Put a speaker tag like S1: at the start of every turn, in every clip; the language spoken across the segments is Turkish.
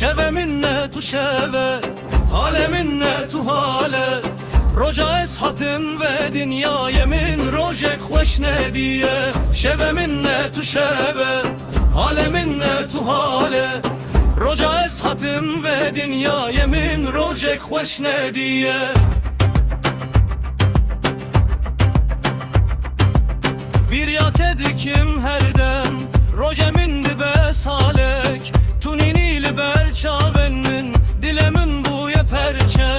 S1: شوه منت و شوه حال منت و حاله روجا اسحاتم و دنیای من روژک خوش ندیه شوه منت و شوه حال منت و حاله روجا اسحاتم و دنیای من روژک خوش ندیه Bir yat edikim herdem Rojemin dibe salek Tuninili berçavenin Dilemin bu yeperçe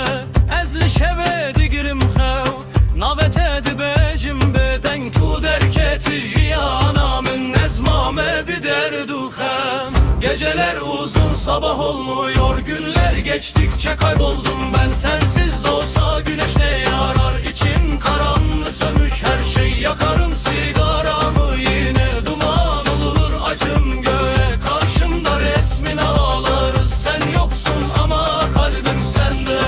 S1: Ezli şeve digirim xev Navet edibecim beden Tu derketi jiyanamin Nezmame biderdu xem Geceler uzun sabah olmuyor Günler geçtikçe kayboldum ben Sensiz de olsa güneş ne yarar İçim karanlık sönmüş her şey Yakarım sigaramı yine duman olur acım göğe Karşımda resmin ağlarız sen yoksun ama kalbim sende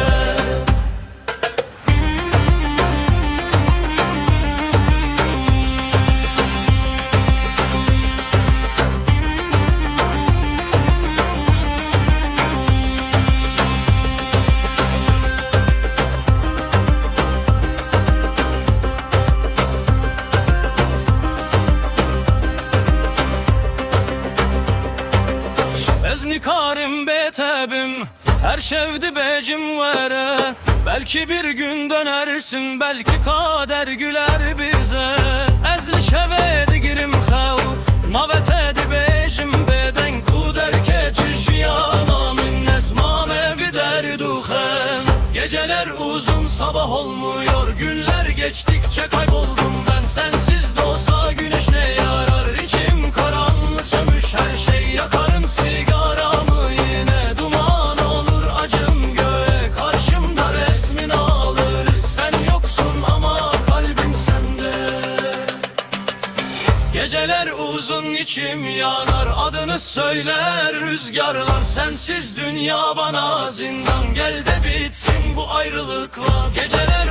S1: Nikarim betebim her şevdi becim vere Belki bir gün dönersin belki kader güler bize Ezli şeve digirim xev Navet edibecim beden Kuder keçişiyanamin Nesmame biderdu xem Geceler uzun sabah olmuyor Günler geçtikçe kayboldum ben Sensiz de olsa güneş ne yarar İçim karanlık sönmüş her şey Yakarım sigaramı yine duman olur acım göğe Karşımda resmin alırız sen yoksun ama kalbim sende Geceler uzun içim yanar adını söyler rüzgarlar Sensiz dünya bana zindan gel de bitsin bu ayrılıkla Geceler